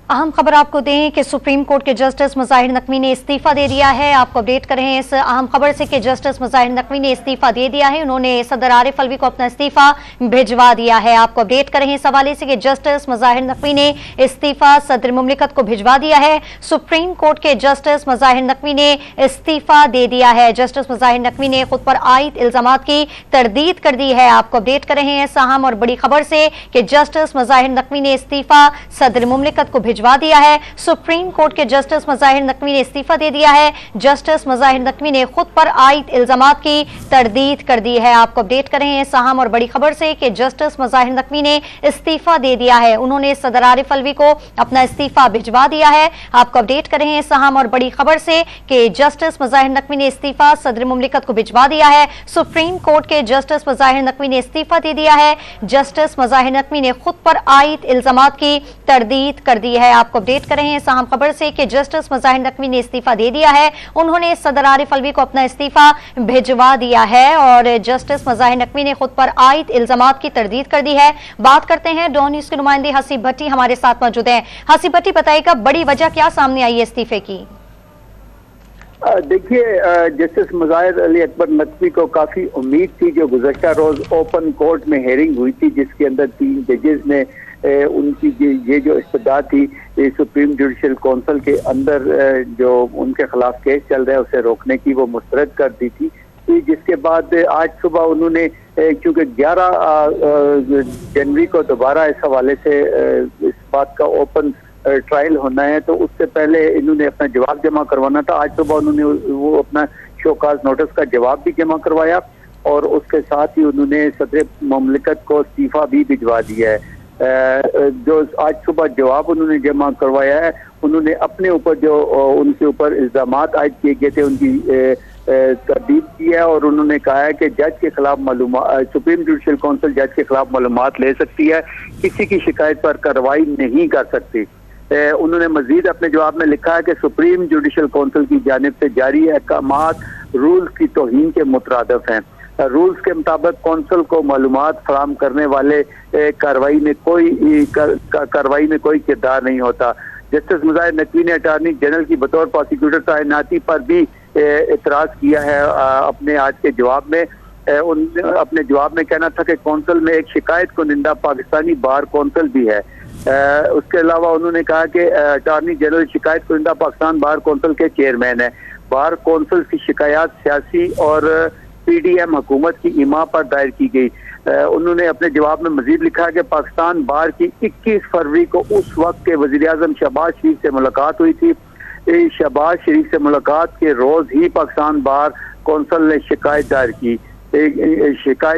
अहम खबर आपको दें कि सुप्रीम कोर्ट के जस्टिस मुजाहिर नकवी ने इस्तीफा दे दिया है। आपको अपडेट कर रहे हैं इस अहम खबर से कि जस्टिस मुजाहिर नकवी ने इस्तीफा दे दिया है। उन्होंने सदर आरिफ अलवी को अपना इस्तीफा भिजवा दिया है। आपको अपडेट कर रहे हैं इस हवाले से कि जस्टिस मुजाहिर नकवी ने इस्तीफा सदर मुमलिकत को भिजवा दिया है। सुप्रीम कोर्ट के जस्टिस मुजाहिर नकवी ने इस्तीफा दे दिया है। जस्टिस मुजाहिर नकवी ने खुद पर आयद इल्जामात की तरदीद कर दी है। आपको अपडेट कर रहे हैं इस अहम और बड़ी खबर से कि जस्टिस मुजाहिर नकवी ने इस्तीफा सदर मुमलिकत को भिजवा दिया है। सुप्रीम कोर्ट के जस्टिस मुजाहिर नकवी ने इस्तीफा दे दिया है। जस्टिस मुजाहिर नकवी ने खुद पर आयद इल्जामात की तरदीद कर दी है। आपको अपडेट कर रहे हैं इस अहम और बड़ी खबर से कि जस्टिस मुजाहिर नकवी ने इस्तीफा दे दिया है। उन्होंने सदर आरिफ अलवी को अपना इस्तीफा भिजवा दिया है। आपको अपडेट कर रहे हैं इस अहम और बड़ी खबर से कि जस्टिस मुजाहिर नकवी ने इस्तीफा सदर मुमलिकत को भिजवा दिया है। सुप्रीम कोर्ट के जस्टिस मुजाहिर नकवी ने इस्तीफा दे दिया है। जस्टिस मुजाहिर नकवी ने खुद पर आयद इल्जामात की तरदीद कर दी है। आपको अपडेट कर रहे हैं इस अहम खबर से कि जस्टिस मुजाहिर नकवी ने इस्तीफा दे दिया है। उन्होंने सदर आरिफ अलवी को अपना इस्तीफा भिजवा दिया है और जस्टिस मुजाहिर नकवी ने खुद पर आयद इल्जामात की तरदीद कर दी है। बात करते हैं डॉन न्यूज़ के नुमाइंदे हसीब भट्टी हमारे साथ मौजूद हैं। हसीब भट्टी, बताइएगा बड़ी वजह क्या सामने आई है इस्तीफे की? देखिए, जस्टिस मुजाहिर अली अकबर नकवी को काफी उम्मीद थी। जो गुज़श्ता रोज ओपन कोर्ट में हेयरिंग हुई थी जिसके अंदर 3 जजेस ने उनकी ये जो इस्तदा थी सुप्रीम जुडिशल काउंसिल के अंदर जो उनके खिलाफ केस चल रहा है उसे रोकने की, वो मुस्तरद कर दी थी। जिसके बाद आज सुबह उन्होंने, क्योंकि 11 जनवरी को दोबारा इस हवाले से इस बात का ओपन ट्रायल होना है, तो उससे पहले इन्होंने अपना जवाब जमा करवाना था। आज सुबह उन्होंने वो अपना शोकाज नोटिस का जवाब भी जमा करवाया और उसके साथ ही उन्होंने सदर मुमलिकत को इस्तीफा भी भिजवा दिया है। जो आज सुबह जवाब उन्होंने जमा करवाया है, उन्होंने अपने ऊपर जो उनके ऊपर इल्जामात आयद किए गए थे उनकी तरदीद की है और उन्होंने कहा है कि जज के खिलाफ मालूमात, सुप्रीम जुडिशल काउंसिल जज के खिलाफ मालूमात ले सकती है, किसी की शिकायत पर कार्रवाई नहीं कर सकती। उन्होंने मजीद अपने जवाब में लिखा है कि सुप्रीम जुडिशल काउंसिल की जानिब से जारी अहकामात रूल्स की तौहीन के मुतरादिफ हैं। रूल्स के मुताबिक कौंसल को मालूमात फराहम करने वाले कार्रवाई में कोई किरदार नहीं होता। जस्टिस मुजाहिर नकवी ने अटार्नी जनरल की बतौर प्रोसिक्यूटर तैनाती पर भी एतराज किया है। अपने आज के जवाब में अपने जवाब में कहना था कि कौंसल में एक शिकायत कुनिंदा पाकिस्तानी बार कौंसल भी है। उसके अलावा उन्होंने कहा कि अटार्नी जनरल शिकायत कुनिंदा पाकिस्तान बार कौंसल के चेयरमैन है। बार कौंसल की शिकायत सियासी और PDM हुकूमत की इमा पर दायर की गई। उन्होंने अपने जवाब में मजीद लिखा कि पाकिस्तान बार की 21 फरवरी को उस वक्त के वज़ीर आज़म शहबाज शरीफ से मुलाकात हुई थी। शहबाज शरीफ से मुलाकात के रोज ही पाकिस्तान बार कौंसल ने शिकायत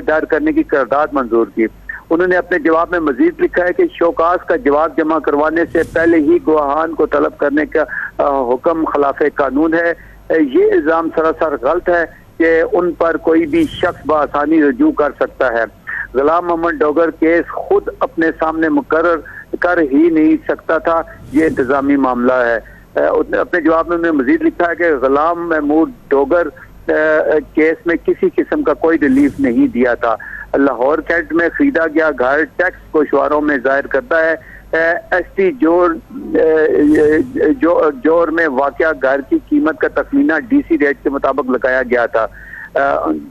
दायर करने की करारदाद मंजूर की। उन्होंने अपने जवाब में मजीद लिखा है कि शोकास का जवाब जमा करवाने से पहले ही गवाहान को तलब करने का हुक्म खिलाफ कानून है। ये इल्जाम सरासर गलत है कि उन पर कोई भी शख्स बआसानी रजू कर सकता है। गुलाम मोहम्मद डोगर केस खुद अपने सामने मुकर्रर कर ही नहीं सकता था, ये इंतजामी मामला है। अपने जवाब में उन्होंने मजीद लिखा है कि गुलाम महमूद डोगर केस में किसी किस्म का कोई रिलीफ नहीं दिया था। लाहौर कैंट में खरीदा गया घर टैक्स गोशवारों में जाहिर करता है। ST जोर में वाक़या घर की कीमत का तखमीना DC रेट के मुताबिक लगाया गया था।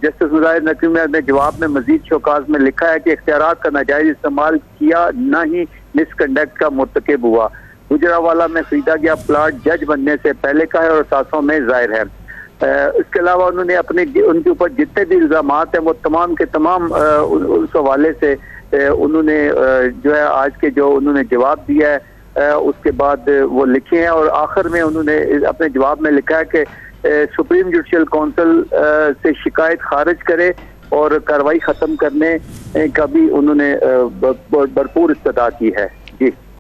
जस्टिस मुजाहिर नकवी ने अपने जवाब में मजीद शोकाज में लिखा है कि इख्तियारात का नाजायज इस्तेमाल किया, न ही मिसकंडक्ट का मुर्तकिब हुआ। गुजरावाला में खरीदा गया प्लाट जज बनने से पहले का है और सासों में जाहिर है। इसके अलावा उन्होंने उनके ऊपर जितने भी इल्जामात हैं वो तमाम के तमाम उस हवाले से उन्होंने जो है आज के जो उन्होंने जवाब दिया है उसके बाद वो लिखे हैं और आखिर में उन्होंने अपने जवाब में लिखा है कि सुप्रीम जुडिशल काउंसिल से शिकायत खारिज करे और कार्रवाई खत्म करने का भी उन्होंने भरपूर इस्तदा की है। जी।